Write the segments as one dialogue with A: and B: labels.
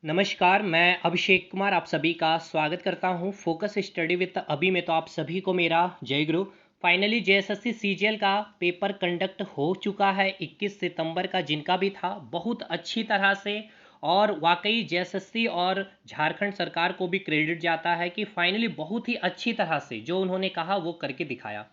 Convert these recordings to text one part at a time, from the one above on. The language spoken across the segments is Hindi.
A: नमस्कार, मैं अभिषेक कुमार आप सभी का स्वागत करता हूं फोकस स्टडी विद अभी में। तो आप सभी को मेरा जय गुरु। फाइनली जेएसएससी सीजीएल का पेपर कंडक्ट हो चुका है 21 सितंबर का, जिनका भी था बहुत अच्छी तरह से। और वाकई जेएसएससी और झारखंड सरकार को भी क्रेडिट जाता है कि फाइनली बहुत ही अच्छी तरह से जो उन्होंने कहा वो करके दिखाया।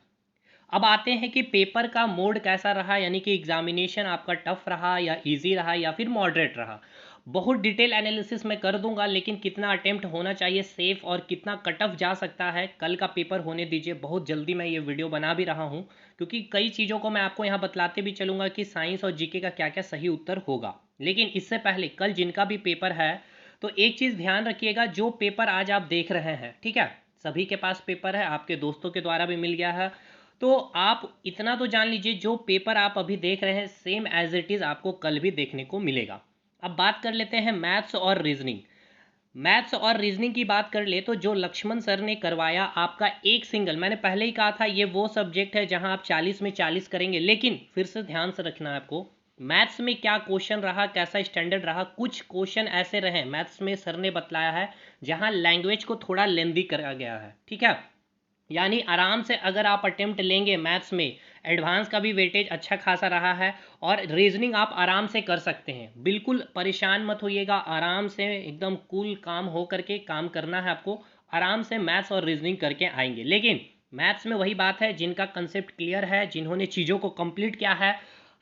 A: अब आते हैं कि पेपर का मोड कैसा रहा, यानी कि एग्जामिनेशन आपका टफ रहा या इजी रहा या फिर मॉडरेट रहा। बहुत डिटेल एनालिसिस मैं कर दूंगा, लेकिन कितना अटेम्प्ट होना चाहिए सेफ और कितना कट ऑफ जा सकता है, कल का पेपर होने दीजिए। बहुत जल्दी मैं ये वीडियो बना भी रहा हूँ, क्योंकि कई चीज़ों को मैं आपको यहाँ बतलाते भी चलूँगा कि साइंस और जीके का क्या क्या सही उत्तर होगा। लेकिन इससे पहले कल जिनका भी पेपर है, तो एक चीज़ ध्यान रखिएगा, जो पेपर आज आप देख रहे हैं, ठीक है, सभी के पास पेपर है, आपके दोस्तों के द्वारा भी मिल गया है। तो आप इतना तो जान लीजिए, जो पेपर आप अभी देख रहे हैं सेम एज इट इज़ आपको कल भी देखने को मिलेगा। अब बात कर लेते हैं मैथ्स और रीजनिंग। मैथ्स और रीजनिंग की बात कर ले तो जो लक्ष्मण सर ने करवाया आपका एक सिंगल, मैंने पहले ही कहा था ये वो सब्जेक्ट है जहां आप 40 में 40 करेंगे, लेकिन फिर से ध्यान से रखना है आपको, मैथ्स में क्या क्वेश्चन रहा, कैसा स्टैंडर्ड रहा। कुछ क्वेश्चन ऐसे रहे मैथ्स में, सर ने बतलाया है, जहां लैंग्वेज को थोड़ा लेंदी करा गया है, ठीक है। यानी आराम से अगर आप अटेम्प्ट लेंगे मैथ्स में, एडवांस का भी वेटेज अच्छा खासा रहा है, और रीजनिंग आप आराम से कर सकते हैं। बिल्कुल परेशान मत होइएगा, आराम से एकदम कूल काम हो करके काम करना है आपको। आराम से मैथ्स और रीजनिंग करके आएंगे। लेकिन मैथ्स में वही बात है, जिनका कंसेप्ट क्लियर है, जिन्होंने चीज़ों को कंप्लीट किया है,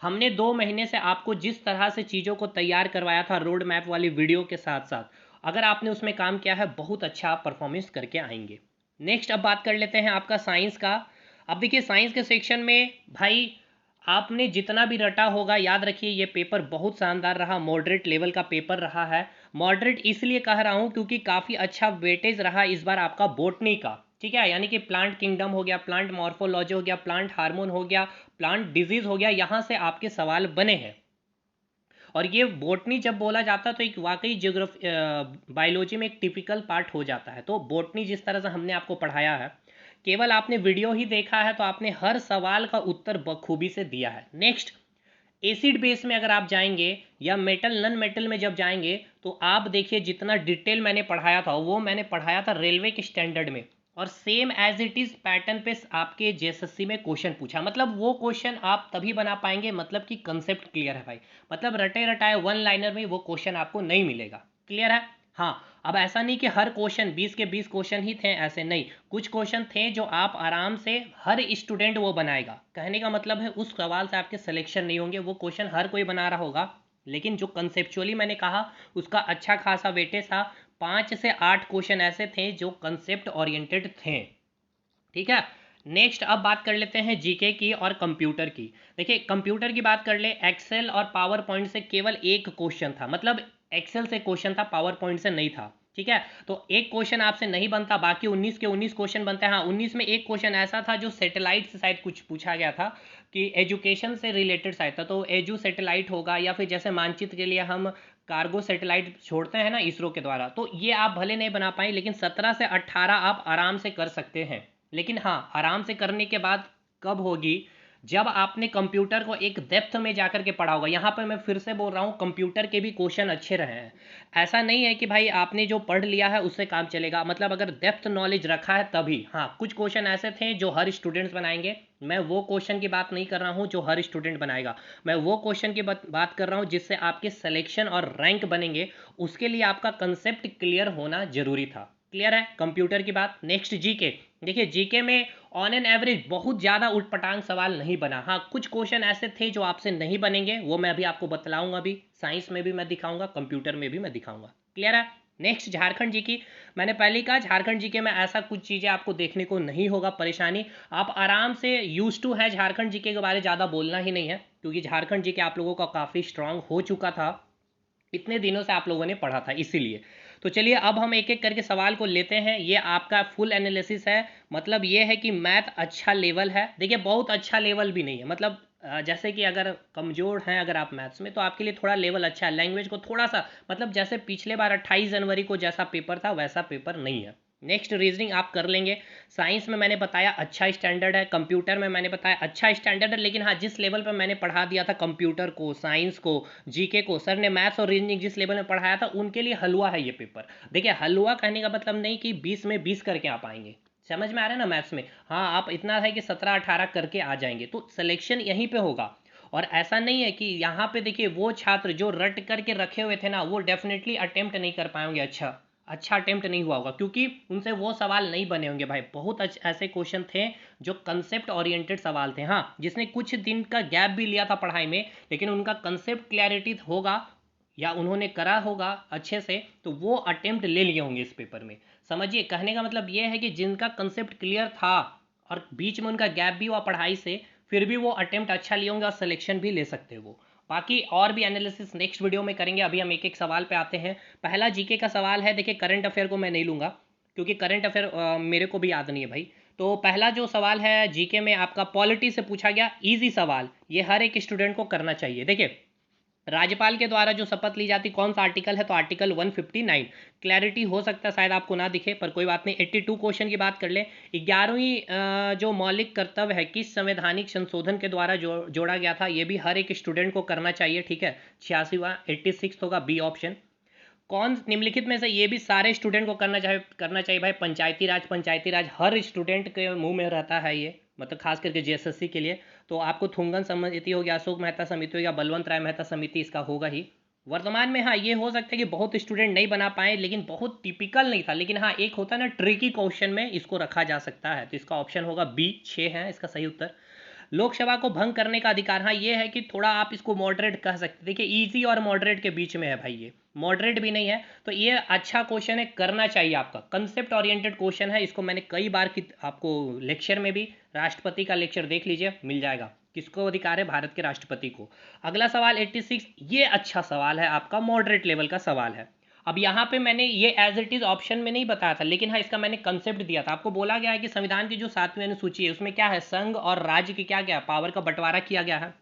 A: हमने 2 महीने से आपको जिस तरह से चीज़ों को तैयार करवाया था रोड मैप वाली वीडियो के साथ साथ, अगर आपने उसमें काम किया है, बहुत अच्छा आप परफॉर्मेंस करके आएंगे। नेक्स्ट अब बात कर लेते हैं आपका साइंस का। अब देखिए साइंस के सेक्शन में भाई, आपने जितना भी रटा होगा, याद रखिए ये पेपर बहुत शानदार रहा, मॉडरेट लेवल का पेपर रहा है। मॉडरेट इसलिए कह रहा हूँ क्योंकि काफ़ी अच्छा वेटेज रहा इस बार आपका बोटनी का, ठीक है। यानी कि प्लांट किंगडम हो गया, प्लांट मॉर्फोलॉजी हो गया, प्लांट हार्मोन हो गया, प्लांट डिजीज हो गया, यहाँ से आपके सवाल बने हैं। और ये बोटनी जब बोला जाता है तो एक वाकई जियोग्राफी बायोलॉजी में एक टिपिकल पार्ट हो जाता है। तो बोटनी जिस तरह से हमने आपको पढ़ाया है, केवल आपने वीडियो ही देखा है तो आपने हर सवाल का उत्तर बखूबी से दिया है। नेक्स्ट, एसिड बेस में अगर आप जाएंगे या मेटल नन मेटल में जब जाएंगे, तो आप देखिए जितना डिटेल मैंने पढ़ाया था वो मैंने पढ़ाया था रेलवे के स्टैंडर्ड में, और same as it is pattern पे आपके जेएसएससी में क्वेश्चन पूछा। मतलब वो क्वेश्चन आप तभी बना पाएंगे, मतलब कि कंसेप्ट क्लियर है भाई। मतलब रटे रटाए वन लाइनर में वो क्वेश्चन आपको नहीं मिलेगा। क्लियर है? हाँ। अब ऐसा नहीं कि हर क्वेश्चन 20 के 20 क्वेश्चन ही थे, ऐसे नहीं। कुछ क्वेश्चन थे जो आप आराम से हर स्टूडेंट वो बनाएगा। कहने का मतलब है उस सवाल से आपके सिलेक्शन नहीं होंगे, वो क्वेश्चन हर कोई बना रहा होगा, लेकिन जो कंसेप्चुअली मैंने कहा उसका अच्छा खासा वेटेज था। 5 से 8 क्वेश्चन ऐसे थे जो कंसेप्ट ओरिएंटेड थे, ठीक है। नेक्स्ट अब बात कर लेते हैं जीके की और कंप्यूटर की। देखिए कंप्यूटर की बात कर ले, एक्सेल और पावर पॉइंट से केवल एक क्वेश्चन था, मतलब एक्सेल से क्वेश्चन था, पावर पॉइंट से नहीं था, ठीक है। तो एक क्वेश्चन आपसे नहीं बनता, बाकी 19 के 19 क्वेश्चन बनते हैं। हाँ, 19 में एक क्वेश्चन ऐसा था जो सैटेलाइट से शायद कुछ पूछा गया था, कि एजुकेशन से रिलेटेड शायद था, तो एजू सैटेलाइट होगा, या फिर जैसे मानचित्र के लिए हम कार्गो सैटेलाइट छोड़ते हैं ना इसरो के द्वारा, तो ये आप भले नहीं बना पाए, लेकिन 17 से 18 आप आराम से कर सकते हैं। लेकिन हाँ, आराम से करने के बाद कब होगी, जब आपने कंप्यूटर को एक डेप्थ में जाकर के पढ़ा होगा। यहाँ पर मैं फिर से बोल रहा हूँ, कंप्यूटर के भी क्वेश्चन अच्छे रहे हैं। ऐसा नहीं है कि भाई आपने जो पढ़ लिया है उससे काम चलेगा, मतलब अगर डेप्थ नॉलेज रखा है तभी। हाँ, कुछ क्वेश्चन ऐसे थे जो हर स्टूडेंट्स बनाएंगे, मैं वो क्वेश्चन की बात नहीं कर रहा हूँ जो हर स्टूडेंट बनाएगा, मैं वो क्वेश्चन की बात कर रहा हूँ जिससे आपके सिलेक्शन और रैंक बनेंगे। उसके लिए आपका कंसेप्ट क्लियर होना जरूरी था। क्लियर है कंप्यूटर की बात। Next GK. देखिए जीके में ऑन एन एवरेज बहुत ज़्यादा उटपटांग सवाल नहीं बना। हाँ, कुछ क्वेश्चन ऐसे थे जो आपसे नहीं बनेंगे, वो मैं अभी आपको बतलाऊंगा। अभी साइंस में भी मैं दिखाऊंगा, कंप्यूटर में भी मैं दिखाऊंगा। क्लियर है? नेक्स्ट झारखंड जी की। मैंने पहले ही कहा झारखंड जी के में ऐसा कुछ चीज़ें आपको देखने को नहीं होगा परेशानी, आप आराम से यूज टू है। झारखंड जी के बारे ज़्यादा बोलना ही नहीं है, क्योंकि झारखंड जी के आप लोगों का काफ़ी स्ट्रांग हो चुका था, इतने दिनों से आप लोगों ने पढ़ा था इसीलिए। तो चलिए अब हम एक एक करके सवाल को लेते हैं। ये आपका फुल एनालिसिस है, मतलब ये है कि मैथ अच्छा लेवल है। देखिए बहुत अच्छा लेवल भी नहीं है, मतलब जैसे कि अगर कमज़ोर हैं अगर आप मैथ्स में, तो आपके लिए थोड़ा लेवल अच्छा है। लैंग्वेज को थोड़ा सा, मतलब जैसे पिछले बार 28 जनवरी को जैसा पेपर था वैसा पेपर नहीं है। नेक्स्ट रीजनिंग आप कर लेंगे। साइंस में मैंने बताया अच्छा स्टैंडर्ड है, कंप्यूटर में मैंने बताया अच्छा स्टैंडर्ड है, लेकिन हाँ जिस लेवल पर मैंने पढ़ा दिया था कंप्यूटर को, साइंस को, जीके को, सर ने मैथ्स और रीजनिंग जिस लेवल में पढ़ाया था उनके लिए हलवा है ये पेपर। देखिए हलवा कहने का मतलब नहीं कि 20 में 20 करके आप आएंगे, समझ में आ रहा है ना मैथ्स में, हाँ आप इतना है कि 17-18 करके आ जाएंगे, तो सिलेक्शन यहीं पे होगा। और ऐसा नहीं है कि यहाँ पे देखिए वो छात्र जो रट करके रखे हुए थे ना वो डेफिनेटली अटेम्प्ट नहीं कर पाएंगे, अच्छा अटेम्प्ट नहीं हुआ होगा, क्योंकि उनसे वो सवाल नहीं बने होंगे भाई। बहुत ऐसे क्वेश्चन थे जो कंसेप्ट ओरिएंटेड सवाल थे, हाँ जिसने कुछ दिन का गैप भी लिया था पढ़ाई में, लेकिन उनका कंसेप्ट क्लैरिटी होगा या उन्होंने करा होगा अच्छे से, तो वो अटेम्प्ट ले लिए होंगे इस पेपर में। समझिए कहने का मतलब ये है कि जिनका कंसेप्ट क्लियर था और बीच में उनका गैप भी हुआ पढ़ाई से, फिर भी वो अटेम्प्ट अच्छा लिए होंगे और सिलेक्शन भी ले सकते हैं वो। बाकी और भी एनालिसिस नेक्स्ट वीडियो में करेंगे, अभी हम एक एक सवाल पे आते हैं। पहला जीके का सवाल है, देखिए करंट अफेयर को मैं नहीं लूँगा क्योंकि करंट अफेयर मेरे को भी याद नहीं है भाई। तो पहला जो सवाल है जीके में आपका पॉलिटी से पूछा गया, इजी सवाल, ये हर एक स्टूडेंट को करना चाहिए। देखिए राज्यपाल के द्वारा जो शपथ ली जाती कौन सा आर्टिकल है, तो आर्टिकल 159। क्लैरिटी हो सकता है शायद आपको ना दिखे पर कोई बात नहीं। 82 क्वेश्चन की बात कर ले। 11वीं जो मौलिक कर्तव्य है किस संवैधानिक संशोधन के द्वारा जोड़ा गया था, ये भी हर एक स्टूडेंट को करना चाहिए, ठीक है। 86वां 86 होगा बी ऑप्शन। कौन निम्नलिखित में से, ये भी सारे स्टूडेंट को करना चाहिए भाई, पंचायती राज हर स्टूडेंट के मुंह में रहता है ये, मतलब खास करके जेएसएससी के लिए। तो आपको थुंगन समिति हो गया, अशोक मेहता समिति हो गया, बलवंत राय मेहता समिति, इसका होगा ही। वर्तमान में हाँ ये हो सकता है कि बहुत स्टूडेंट नहीं बना पाए, लेकिन बहुत टिपिकल नहीं था, लेकिन हाँ एक होता है ना ट्रिकी क्वेश्चन में इसको रखा जा सकता है, तो इसका ऑप्शन होगा बी, 6 है इसका सही उत्तर। लोकसभा को भंग करने का अधिकार, हाँ ये है कि थोड़ा आप इसको मॉडरेट कह सकते, देखिए इजी और मॉडरेट के बीच में है भाई, ये मॉडरेट भी नहीं है, तो ये अच्छा क्वेश्चन है, करना चाहिए आपका। कंसेप्ट ओरिएंटेड क्वेश्चन है, इसको मैंने कई बार आपको लेक्चर में भी, राष्ट्रपति का लेक्चर देख लीजिए मिल जाएगा, किसको अधिकार है, भारत के राष्ट्रपति को। अगला सवाल 86, ये अच्छा सवाल है आपका, मॉडरेट लेवल का सवाल है। अब यहाँ पे मैंने ये एज इट इज ऑप्शन में नहीं बताया था, लेकिन हाँ इसका मैंने कंसेप्ट दिया था। आपको बोला गया है कि संविधान की जो 7वीं अनुसूची है उसमें क्या है, संघ और राज्य की क्या पावर का बंटवारा किया गया है।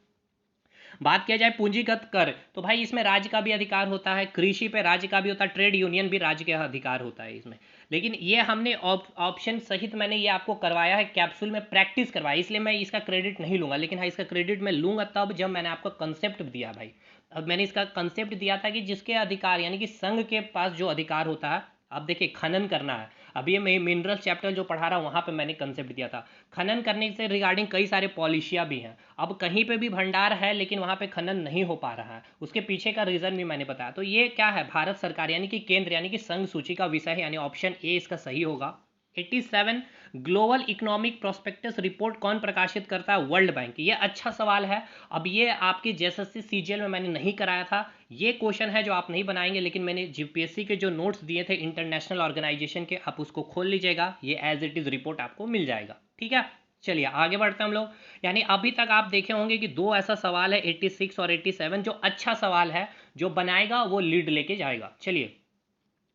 A: बात किया जाए पूंजीगत कर, तो भाई इसमें राज्य का भी अधिकार होता है, कृषि पे राज्य का भी होता है, ट्रेड यूनियन भी राज्य के अधिकार होता है इसमें। लेकिन ये हमने ऑप्शन सहित मैंने ये आपको करवाया है, कैप्सूल में प्रैक्टिस करवाया, इसलिए मैं इसका क्रेडिट नहीं लूंगा, लेकिन हाँ इसका क्रेडिट मैं लूंगा तब जब मैंने आपको कंसेप्ट दिया भाई। अब मैंने इसका कंसेप्ट दिया था कि जिसके अधिकार यानी कि संघ के पास जो अधिकार होता है, अब देखिए खनन करना है, अभी मैं मिनरल चैप्टर जो पढ़ा रहा हूँ वहाँ पे मैंने कंसेप्ट दिया था, खनन करने से रिगार्डिंग कई सारे पॉलिसियाँ भी हैं। अब कहीं पे भी भंडार है लेकिन वहाँ पे खनन नहीं हो पा रहा है, उसके पीछे का रीज़न भी मैंने बताया। तो ये क्या है, भारत सरकार यानी कि केंद्र यानी कि संघ सूची का विषय है, यानी ऑप्शन ए इसका सही होगा। 87, ग्लोबल इकोनॉमिक प्रोस्पेक्टस रिपोर्ट कौन प्रकाशित करता है, वर्ल्ड बैंक, ये अच्छा सवाल है। अब ये आपके जेएसएससी सीजीएल में मैंने नहीं कराया था, ये क्वेश्चन है जो आप नहीं बनाएंगे, लेकिन मैंने जीपीएससी के जो नोट्स दिए थे इंटरनेशनल ऑर्गेनाइजेशन के, आप उसको खोल लीजिएगा, ये एज इट इज रिपोर्ट आपको मिल जाएगा, ठीक है। चलिए आगे बढ़ते हैं हम लोग। यानी अभी तक आप देखे होंगे कि दो ऐसा सवाल है 86 और 87 जो अच्छा सवाल है, जो बनाएगा वो लीड लेके जाएगा। चलिए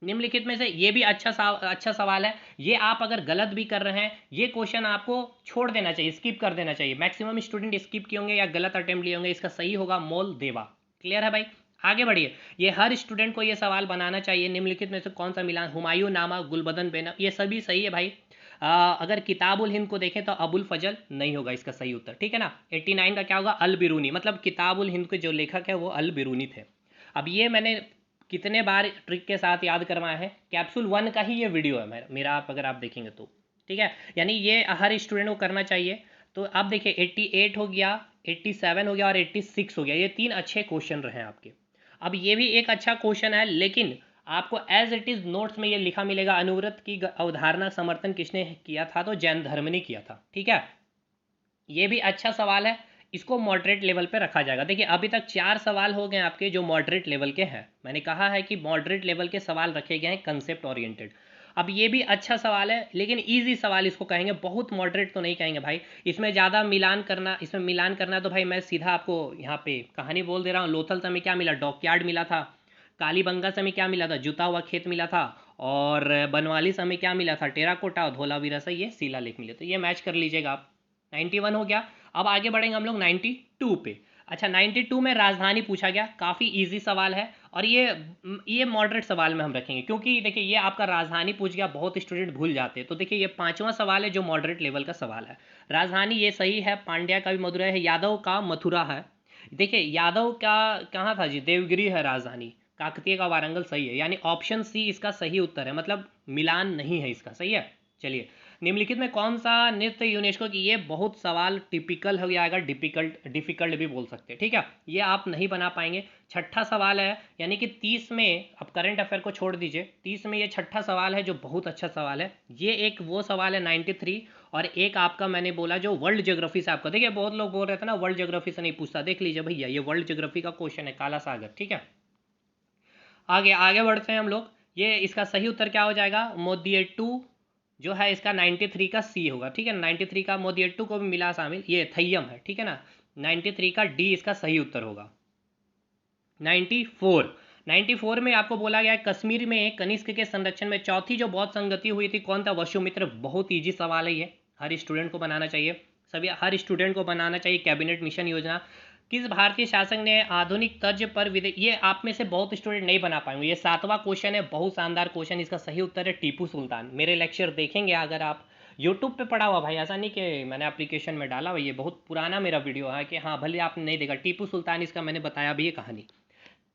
A: निम्नलिखित में से ये भी अच्छा सवाल है, ये आप अगर गलत भी कर रहे हैं ये क्वेश्चन आपको छोड़ देना चाहिए, स्किप कर देना चाहिए, मैक्सिमम स्टूडेंट स्किप किए होंगे या गलत अटेम्प्ट लिए होंगे, इसका सही होगा मोल देवा। क्लियर है भाई, आगे बढ़िए। ये हर स्टूडेंट को ये सवाल बनाना चाहिए, निम्नलिखित में से कौन सा मिला, हुमायूं नामा, गुलबदन बेनम, ये सभी सही है भाई। अगर किताबुल हिंद को देखें तो अबुल फजल नहीं होगा इसका सही उत्तर, ठीक है ना। 89 का क्या होगा, अल बिरूनी, मतलब किताबुल हिंद के जो लेखक है वो अल बिरूनी थे। अब ये मैंने कितने बार ट्रिक के साथ याद करवाया है, कैप्सूल 1 का ही ये वीडियो है मेरा, आप अगर आप देखेंगे तो, ठीक है। यानी ये हर स्टूडेंट को करना चाहिए। तो आप देखिए 88 हो गया, 87 हो गया और 86 हो गया, ये 3 अच्छे क्वेश्चन रहे आपके। अब ये भी एक अच्छा क्वेश्चन है, लेकिन आपको एज इट इज़ नोट्स में ये लिखा मिलेगा, अनुव्रत की अवधारणा समर्थन किसने किया था, तो जैन धर्म ने किया था, ठीक है। ये भी अच्छा सवाल है, इसको मॉडरेट लेवल पे रखा जाएगा। देखिए अभी तक 4 सवाल हो गए आपके जो मॉडरेट लेवल के हैं, मैंने कहा है कि मॉडरेट लेवल के सवाल रखे गए हैं कंसेप्ट ओरिएंटेड। अब ये भी अच्छा सवाल है लेकिन इजी सवाल इसको कहेंगे, बहुत मॉडरेट तो नहीं कहेंगे भाई। इसमें ज़्यादा मिलान करना, इसमें मिलान करना तो भाई मैं सीधा आपको यहाँ पे कहानी बोल दे रहा हूँ। लोथल समय क्या मिला, डॉकयार्ड मिला था। कालीबंगा समय क्या मिला था, जुता हुआ खेत मिला था। और बनवाली समय क्या मिला था, टेराकोटा। और धोलावीरा से ये शिलालेख मिले, तो ये मैच कर लीजिएगा आप। 91 हो गया। अब आगे बढ़ेंगे हम लोग 92 पे। अच्छा 92 में राजधानी पूछा गया, काफ़ी इजी सवाल है और ये मॉडरेट सवाल में हम रखेंगे, क्योंकि देखिए ये आपका राजधानी पूछ गया, बहुत स्टूडेंट भूल जाते हैं। तो देखिए ये 5वां सवाल है जो मॉडरेट लेवल का सवाल है। राजधानी ये सही है, पांड्या का भी मदुरै है, यादव का मथुरा है। देखिए यादव का कहाँ था जी, देवगिरी है राजधानी। काकतीय का वारंगल सही है, यानी ऑप्शन सी इसका सही उत्तर है, मतलब मिलान नहीं है इसका, सही है। चलिए, निम्नलिखित में कौन सा नृत्य यूनेस्को की, ये बहुत सवाल टिपिकल हो जाएगा, डिफिकल्ट भी बोल सकते हैं, ठीक है, ये आप नहीं बना पाएंगे। छठा सवाल है, यानी कि 30 में, अब करंट अफेयर को छोड़ दीजिए, 30 में ये छठा सवाल है जो बहुत अच्छा सवाल है। ये एक वो सवाल है 93, और एक आपका मैंने बोला जो वर्ल्ड ज्योग्राफी से आपका, देखिए बहुत लोग बोल रहे थे ना वर्ल्ड ज्योग्राफी से नहीं पूछता, देख लीजिए भैया ये वर्ल्ड ज्योग्राफी का क्वेश्चन है, काला सागर, ठीक है। आगे आगे बढ़ते हैं हम लोग। ये इसका सही उत्तर क्या हो जाएगा, मोदिएट्टू जो है इसका 93 का सी होगा, ठीक है। 93 का मोदिएट्टू को भी मिला शामिल, ये थैयम है, ठीक है ना। 93 का डी इसका सही उत्तर होगा। 94 में आपको बोला गया है कश्मीर में कनिष्क के संरक्षण में चौथी जो बौद्ध संगति हुई थी कौन था, वसुमित्र। बहुत ईजी सवाल है ये, हर स्टूडेंट को बनाना चाहिए, सभी हर स्टूडेंट को बनाना चाहिए। कैबिनेट मिशन योजना किस भारतीय शासक ने आधुनिक तर्ज पर ये आप में से बहुत स्टूडेंट नहीं बना पाएंगे। ये 7वां क्वेश्चन है, बहुत शानदार क्वेश्चन, इसका सही उत्तर है टीपू सुल्तान। मेरे लेक्चर देखेंगे अगर आप, यूट्यूब पे पढ़ा हुआ भाई, ऐसा नहीं कि मैंने एप्लीकेशन में डाला हुआ, ये बहुत पुराना मेरा वीडियो है कि हाँ भले आपने नहीं देखा, टीपू सुल्तान इसका मैंने बताया भी ये कहानी।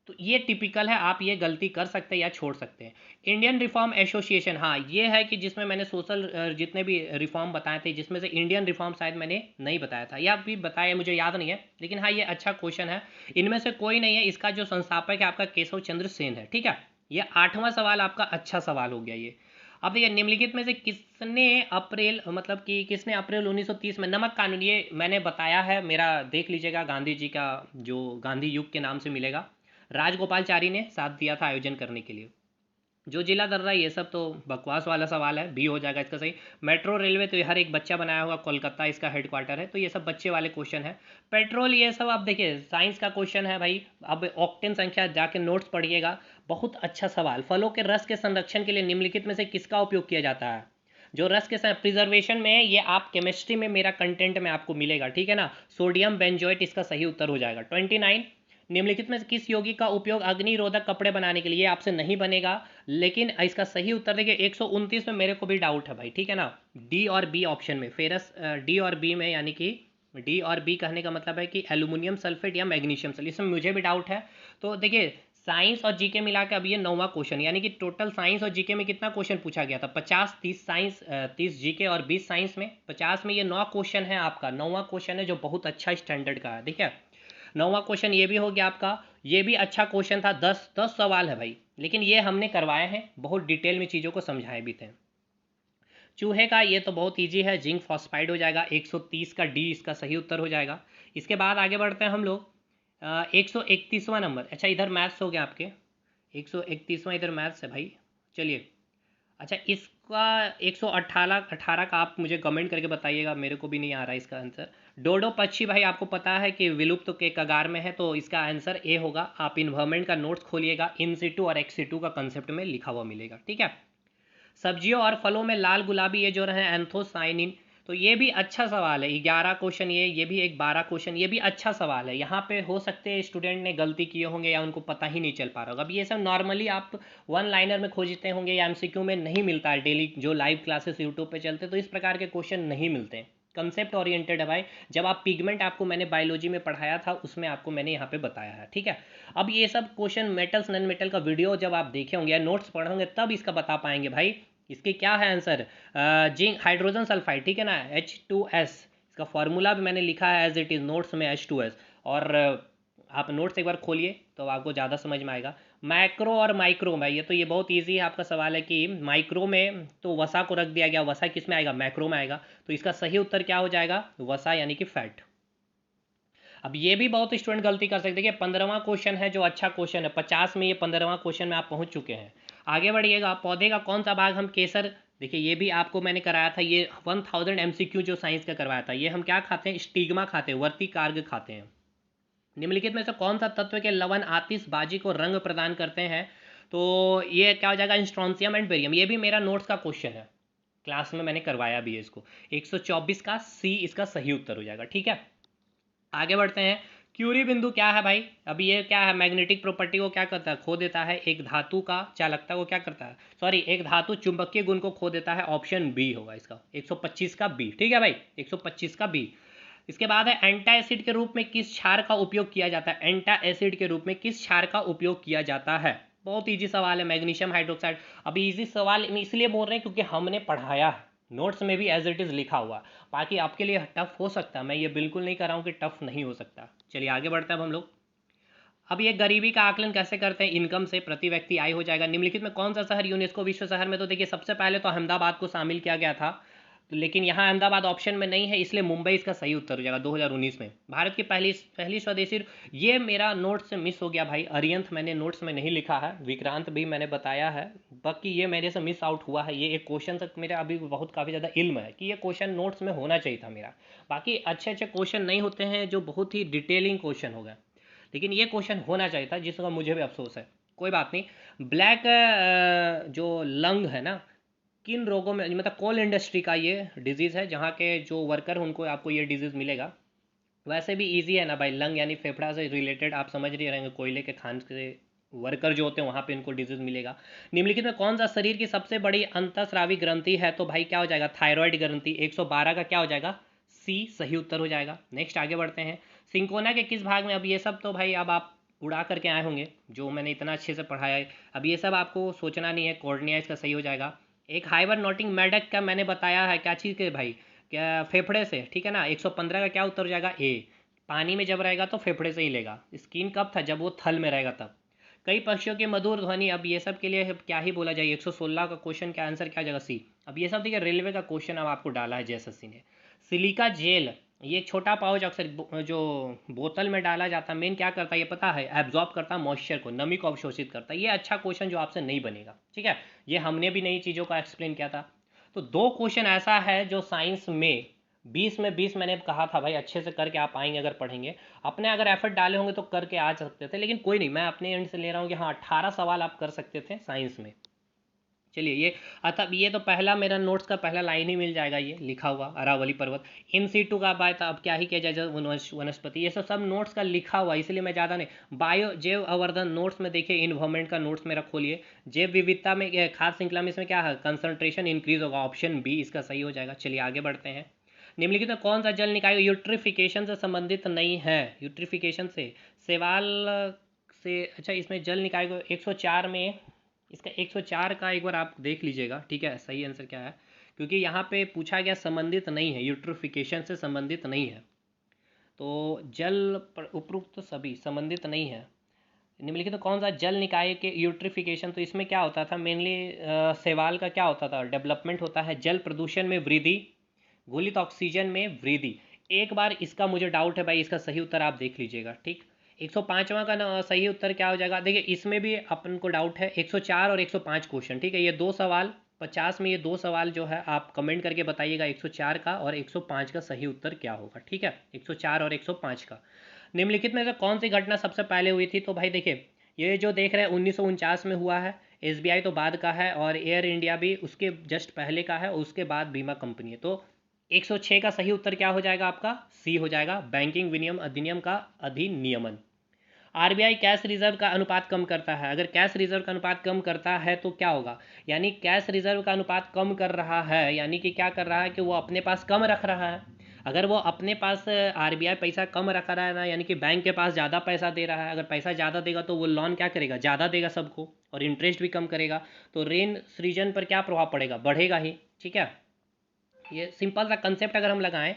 A: तो ये टिपिकल है, आप ये गलती कर सकते हैं या छोड़ सकते हैं। इंडियन रिफॉर्म एसोसिएशन, हाँ ये है कि जिसमें मैंने सोशल जितने भी रिफॉर्म बताए थे, जिसमें से इंडियन रिफॉर्म शायद मैंने नहीं बताया था या भी बताया, मुझे याद नहीं है, लेकिन हाँ ये अच्छा क्वेश्चन है। इनमें से कोई नहीं है, इसका जो संस्थापक है आपका केशव चंद्र सेन है, ठीक है। ये 8वां सवाल आपका अच्छा सवाल हो गया ये। अब देखिए निम्नलिखित में से किसने अप्रैल, मतलब कि किसने अप्रैल 1930 में नमक कानून, ये मैंने बताया है, मेरा देख लीजिएगा, गांधी जी का जो गांधी युग के नाम से मिलेगा। राजगोपालचारी ने साथ दिया था आयोजन करने के लिए। जो जिला दर्रा, ये सब तो बकवास वाला सवाल है, बी हो जाएगा इसका सही। मेट्रो रेलवे तो हर एक बच्चा बनाया होगा, कोलकाता इसका हेडक्वार्टर है, तो ये सब बच्चे वाले क्वेश्चन है। पेट्रोल ये सब आप देखिए साइंस का क्वेश्चन है भाई, अब ऑक्टेन संख्या जाके नोट्स पढ़िएगा, बहुत अच्छा सवाल। फलों के रस के संरक्षण के लिए निम्नलिखित में से किसका उपयोग किया जाता है, जो रस के प्रिजर्वेशन में, ये आप केमिस्ट्री में मेरा कंटेंट में आपको मिलेगा, ठीक है ना। सोडियम बेंजोएट इसका सही उत्तर हो जाएगा। 29, निम्नलिखित में किस यौगिक का उपयोग अग्निरोधक कपड़े बनाने के लिए, आपसे नहीं बनेगा, लेकिन इसका सही उत्तर देखिए 129 में मेरे को भी डाउट है भाई, ठीक है ना। डी और बी ऑप्शन में, फेरस डी और बी में, यानी कि डी और बी कहने का मतलब है कि एल्यूमिनियम सल्फेट या मैग्नीशियम सल्फेट, इसमें मुझे भी डाउट है। तो देखिए साइंस और जीके मिला के अब ये 9वां क्वेश्चन, यानी कि टोटल साइंस और जीके में कितना क्वेश्चन पूछा गया था, 50, 30 साइंस, 30 जीके और 20 साइंस में 50 में ये 9 क्वेश्चन है आपका, 9वां क्वेश्चन है जो बहुत अच्छा स्टैंडर्ड का है, ठीक है। 9वां क्वेश्चन ये भी हो गया आपका, ये भी अच्छा क्वेश्चन था। 10 सवाल है भाई, लेकिन ये हमने करवाए हैं, बहुत डिटेल में चीज़ों को समझाए भी थे। चूहे का ये तो बहुत ईजी है, जिंक फॉस्फाइड हो जाएगा, 130 का डी इसका सही उत्तर हो जाएगा। इसके बाद आगे बढ़ते हैं हम लोग, 131वां नंबर, अच्छा इधर मैथ्स हो गया आपके, 131वां इधर मैथ्स है भाई। चलिए, अच्छा इसका 118 का आप मुझे कमेंट करके बताइएगा, मेरे को भी नहीं आ रहा है इसका आंसर। डोडो पक्षी भाई आपको पता है कि विलुप्त के कगार में है, तो इसका आंसर ए होगा। आप इन्वायरमेंट का नोट्स खोलिएगा, इन सिटू और एक्स सिटू का कंसेप्ट में लिखा हुआ मिलेगा, ठीक है। सब्जियों और फलों में लाल गुलाबी ये जो रहे एंथोसाइनिन, तो ये भी अच्छा सवाल है। 11 क्वेश्चन ये भी एक 12 क्वेश्चन, ये भी अच्छा सवाल है। यहाँ पे हो सकते हैं स्टूडेंट ने गलती किए होंगे या उनको पता ही नहीं चल पा रहा होगा। अब ये सब नॉर्मली आप वन लाइनर में खोजते होंगे या एमसीक्यू में नहीं मिलता है, डेली जो लाइव क्लासेस यूट्यूब पे चलते तो इस प्रकार के क्वेश्चन नहीं मिलते हैं। कंसेप्ट ओरिएंटेड है भाई, जब आप पिगमेंट आपको मैंने बायोलॉजी में पढ़ाया था उसमें आपको मैंने यहाँ पे बताया है, ठीक है। अब ये सब क्वेश्चन मेटल्स नॉन मेटल का वीडियो जब आप देखे होंगे या नोट्स पढ़े होंगे तब इसका बता पाएंगे भाई। इसके क्या है आंसर, जिंक हाइड्रोजन सल्फाइड, ठीक है ना, H2S, इसका फॉर्मूला भी मैंने लिखा है एज इट इज़ नोट्स में, H2S। और आप नोट्स एक बार खोलिए तो आपको ज़्यादा समझ में आएगा। मैक्रो और माइक्रो में, ये बहुत इजी है आपका सवाल है कि माइक्रो में तो वसा को रख दिया गया, वसा किस में आएगा, मैक्रो में आएगा, तो इसका सही उत्तर क्या हो जाएगा, वसा यानी कि फैट। अब ये भी बहुत स्टूडेंट गलती कर सकते हैं कि 15वां क्वेश्चन है जो अच्छा क्वेश्चन है, 50 में ये 15वां क्वेश्चन में आप पहुंच चुके हैं। आगे बढ़िएगा, पौधे का कौन सा भाग हम केसर, देखिए ये भी आपको मैंने कराया था, ये 1000 MCQ जो साइंस का करवाया था। ये हम क्या खाते हैं, स्टिग्मा खाते हैं, वर्ती कार्ग खाते हैं। निम्नलिखित में से कौन सा तत्व के लवण आतिशबाजी को रंग प्रदान करते हैं, तो ये क्या हो जाएगा, स्ट्रोंसियम एंड बेरियम। ये भी मेरा नोट्स का क्वेश्चन है, क्लास में मैंने करवाया भी है इसको। 124 का सी इसका सही उत्तर हो जाएगा, ठीक है। आगे बढ़ते हैं, क्यूरी बिंदु क्या है भाई? अभी ये क्या है, मैग्नेटिक प्रॉपर्टी को क्या करता है, खो देता है। एक धातु का चालकता को क्या करता है, सॉरी, एक धातु चुंबकीय गुण को खो देता है। ऑप्शन बी होगा इसका, 125 का बी। ठीक है भाई, 125 का बी। इसके बाद है एंटा एसिड के रूप में किस क्षार का उपयोग किया जाता है? एंटा एसिड के रूप में किस क्षार का उपयोग किया जाता है? बहुत इजी सवाल है, मैग्नीशियम हाइड्रोक्साइड। अभी इजी सवाल इसलिए बोल रहे हैं क्योंकि हमने पढ़ाया है, नोट्स में भी एज इट इज़ लिखा हुआ। बाकी आपके लिए टफ हो सकता है, मैं ये बिल्कुल नहीं कर रहा हूँ कि टफ नहीं हो सकता। चलिए आगे बढ़ते हैं अब हम लोग। अब ये गरीबी का आकलन कैसे करते हैं? इनकम से प्रति व्यक्ति आय हो जाएगा। निम्नलिखित में कौन सा शहर यूनेस्को विश्व शहर में, तो देखिए सबसे पहले तो अहमदाबाद को शामिल किया गया था, तो लेकिन यहाँ अहमदाबाद ऑप्शन में नहीं है, इसलिए मुंबई इसका सही उत्तर हो जाएगा 2019 में। भारत की पहली पहली स्वदेशी, ये मेरा नोट से मिस हो गया भाई, अरियंत मैंने नोट्स में नहीं लिखा है, विक्रांत भी मैंने बताया है, बाकी ये मेरे से मिस आउट हुआ है। ये एक क्वेश्चन तक मेरा अभी बहुत काफ़ी ज़्यादा इल्म है कि ये क्वेश्चन नोट्स में होना चाहिए था मेरा। बाकी अच्छे अच्छे क्वेश्चन नहीं होते हैं जो बहुत ही डिटेलिंग क्वेश्चन हो गए, लेकिन ये क्वेश्चन होना चाहिए था, जिसका मुझे भी अफसोस है। कोई बात नहीं। ब्लैक जो लंग है ना, किन रोगों में, मतलब कोल इंडस्ट्री का ये डिजीज़ है, जहाँ के जो वर्कर हैं उनको आपको ये डिजीज़ मिलेगा। वैसे भी इजी है ना भाई, लंग यानी फेफड़ा से रिलेटेड, आप समझ रहे रहेंगे, कोयले के खान से वर्कर जो होते हैं वहाँ पे इनको डिजीज़ मिलेगा। निम्नलिखित में कौन सा शरीर की सबसे बड़ी अंतःस्रावी ग्रंथि है? तो भाई क्या हो जाएगा, थायराइड ग्रंथि। 112 का क्या हो जाएगा, सी सही उत्तर हो जाएगा। नेक्स्ट आगे बढ़ते हैं। सिंकोना के किस भाग में, अब ये सब तो भाई अब आप उड़ा करके आए होंगे, जो मैंने इतना अच्छे से पढ़ाया है, अब ये सब आपको सोचना नहीं है। कॉर्निया इसका सही हो जाएगा। एक हाइबर नोटिंग मेडक का मैंने बताया है, क्या चीज़ के भाई, क्या फेफड़े से, ठीक है ना। 115 का क्या उत्तर हो जाएगा, ए। पानी में जब रहेगा तो फेफड़े से ही लेगा। स्किन कब था, जब वो थल में रहेगा तब। कई पक्षियों की मधुर ध्वनि, अब ये सब के लिए क्या ही बोला जाए। 116 का क्वेश्चन का आंसर क्या हो जाएगा, सी। अब ये सब देखिए रेलवे का क्वेश्चन अब आपको डाला है जेएसएससी ने। सिलिका जेल, ये एक छोटा पाउच अक्सर जो बोतल में डाला जाता है, मेन क्या करता है ये पता है, एब्जॉर्ब करता है मॉइस्चर को, नमी को अवशोषित करता है। ये अच्छा क्वेश्चन जो आपसे नहीं बनेगा, ठीक है। ये हमने भी नई चीज़ों का एक्सप्लेन किया था। तो दो क्वेश्चन ऐसा है जो साइंस में 20 में 20 मैंने कहा था भाई, अच्छे से करके आप आएंगे अगर पढ़ेंगे। अपने अगर एफर्ट डाले होंगे तो करके आ सकते थे, लेकिन कोई नहीं, मैं अपने एंड से ले रहा हूँ कि हाँ 18 सवाल आप कर सकते थे साइंस में। चलिए ये, अतः ये तो पहला मेरा नोट्स का पहला लाइन ही मिल जाएगा, ये लिखा हुआ अरावली पर्वत। इन सीटू का बात, अब क्या ही किया जाए, वनस्पति, ये सब नोट्स का लिखा हुआ, इसलिए मैं ज़्यादा नहीं। बायो जैव अवर्धन नोट्स में देखिए, इन्वायरमेंट का नोट्स मेरा खोलिए। जैव विविधता में खाद्य श्रृंखला में इसमें क्या है, कंसंट्रेशन इंक्रीज होगा। ऑप्शन बी इसका सही हो जाएगा। चलिए आगे बढ़ते हैं। निम्नलिखित में कौन सा जल निकाय यूट्रिफिकेशन से संबंधित नहीं है? यूट्रिफिकेशन से सवाल से, अच्छा इसमें जल निकाय को 104 में, इसका 104 का एक बार आप देख लीजिएगा, ठीक है, सही आंसर क्या है, क्योंकि यहाँ पे पूछा गया संबंधित नहीं है, यूट्रिफिकेशन से संबंधित नहीं है, तो जल उपरोक्त सभी संबंधित नहीं है। निम्नलिखित तो कौन सा जल निकाय के यूट्रिफिकेशन, तो इसमें क्या होता था मेनली, शैवाल का क्या होता था, डेवलपमेंट होता है, जल प्रदूषण में वृद्धि, घुलित ऑक्सीजन में वृद्धि। एक बार इसका मुझे डाउट है भाई, इसका सही उत्तर आप देख लीजिएगा, ठीक। 105वां का सही उत्तर क्या हो जाएगा, देखिए इसमें भी अपन को डाउट है। 104 और 105 क्वेश्चन, ठीक है, ये दो सवाल 50 में, ये दो सवाल जो है आप कमेंट करके बताइएगा 104 का और 105 का सही उत्तर क्या होगा, ठीक है, 104 और 105 का। निम्नलिखित में से कौन सी घटना सबसे पहले हुई थी? तो भाई देखिए, ये जो देख रहे हैं 1949 में हुआ है। एसबीआई तो बाद का है, और एयर इंडिया भी उसके जस्ट पहले का है, उसके बाद बीमा कंपनी है। तो 106 का सही उत्तर क्या हो जाएगा आपका, सी हो जाएगा, बैंकिंग विनियम अधिनियम का अधिनियमन। आरबीआई कैश रिजर्व का अनुपात कम करता है। अगर कैश रिजर्व का अनुपात कम करता है तो क्या होगा, यानी कैश रिजर्व का अनुपात कम कर रहा है, यानी कि क्या कर रहा है कि वो अपने पास कम रख रहा है। अगर वो अपने पास आरबीआई पैसा कम रख रहा है ना, यानी कि बैंक के पास ज़्यादा पैसा दे रहा है। अगर पैसा ज़्यादा देगा तो वो लोन क्या करेगा, ज़्यादा देगा सबको, और इंटरेस्ट भी कम करेगा, तो ऋण सृजन पर क्या प्रभाव पड़ेगा, बढ़ेगा ही, ठीक है। ये सिंपल सा कंसेप्ट अगर हम लगाएं,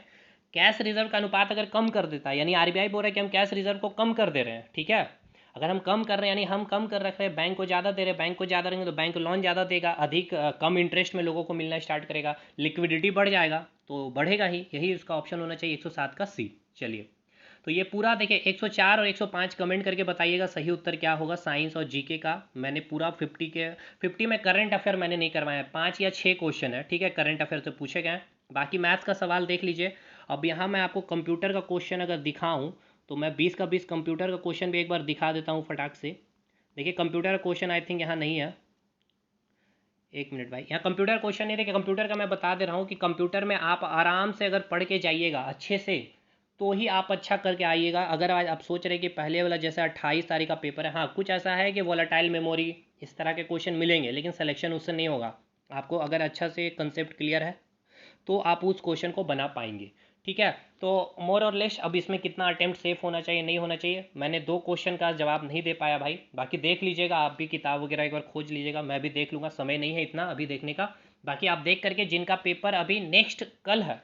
A: कैश रिजर्व का अनुपात अगर कम कर देता है, यानी आरबीआई बोल रहा है कि हम कैश रिजर्व को कम कर दे रहे हैं, ठीक है। अगर हम कम कर रहे हैं यानी हम कम कर रख रहे हैं, बैंक को ज़्यादा दे रहे हैं, बैंक को ज़्यादा देंगे तो बैंक लोन ज़्यादा देगा, अधिक कम इंटरेस्ट में लोगों को मिलना स्टार्ट करेगा, लिक्विडिटी बढ़ जाएगा, तो बढ़ेगा ही, यही उसका ऑप्शन होना चाहिए 107 का सी। चलिए, तो ये पूरा देखिए 104 और 105 कमेंट करके बताइएगा सही उत्तर क्या होगा साइंस और जीके का। मैंने पूरा 50 में करंट अफेयर मैंने नहीं करवाया है, 5 या 6 क्वेश्चन है, ठीक है, करंट अफेयर से पूछे गए। बाकी मैथ्स का सवाल देख लीजिए। अब यहाँ मैं आपको कंप्यूटर का क्वेश्चन अगर दिखाऊँ तो मैं 20 का 20 कंप्यूटर का क्वेश्चन भी एक बार दिखा देता हूँ फटाक से। देखिए कंप्यूटर का क्वेश्चन आई थिंक यहाँ नहीं है, एक मिनट भाई, यहाँ कंप्यूटर क्वेश्चन नहीं, देखिए कंप्यूटर का मैं बता दे रहा हूँ कि कंप्यूटर में आप आराम से अगर पढ़ के जाइएगा अच्छे से, तो ही आप अच्छा करके आइएगा। अगर आज आप सोच रहे कि पहले वाला जैसे 28 तारीख का पेपर है, हाँ कुछ ऐसा है कि वोलेटाइल मेमोरी इस तरह के क्वेश्चन मिलेंगे, लेकिन सिलेक्शन उससे नहीं होगा। आपको अगर अच्छा से कंसेप्ट क्लियर है तो आप उस क्वेश्चन को बना पाएंगे। ठीक है, तो मोर और लेस अब इसमें कितना अटेम्प्ट सेफ होना चाहिए नहीं होना चाहिए, मैंने 2 क्वेश्चन का जवाब नहीं दे पाया भाई। बाकी देख लीजिएगा, आप भी किताब वगैरह एक बार खोज लीजिएगा, मैं भी देख लूँगा, समय नहीं है इतना अभी देखने का। बाकी आप देख करके जिनका पेपर अभी नेक्स्ट कल है,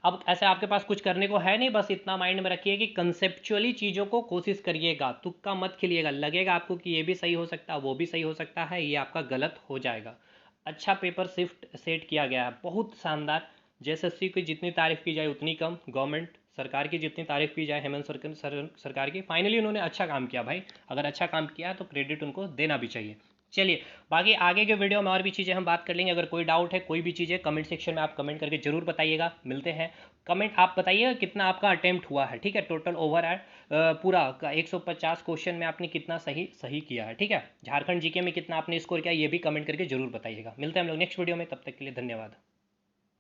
A: अब ऐसे आपके पास कुछ करने को है नहीं, बस इतना माइंड में रखिए कि कंसेप्चुअली चीज़ों को कोशिश करिएगा, तुक्का मत खेलिएगा। लगेगा आपको कि ये भी सही हो सकता है वो भी सही हो सकता है, ये आपका गलत हो जाएगा। अच्छा पेपर शिफ्ट सेट किया गया है, बहुत शानदार। जेएसएससी की जितनी तारीफ की जाए उतनी कम, गवर्नमेंट सरकार की जितनी तारीफ की जाए हेमंत सरकार की, फाइनली उन्होंने अच्छा काम किया भाई। अगर अच्छा काम किया तो क्रेडिट उनको देना भी चाहिए। चलिए, बाकी आगे के वीडियो में और भी चीज़ें हम बात कर लेंगे। अगर कोई डाउट है कोई भी चीज़ है, कमेंट सेक्शन में आप कमेंट करके जरूर बताइएगा। मिलते हैं, कमेंट आप बताइएगा कितना आपका अटेम्प्ट हुआ है। ठीक है, टोटल ओवर है पूरा का 150 क्वेश्चन में आपने कितना सही सही किया है। ठीक है, झारखंड जीके में कितना आपने स्कोर किया, ये भी कमेंट करके जरूर बताइएगा। मिलते हैं हम लोग नेक्स्ट वीडियो में, तब तक के लिए धन्यवाद।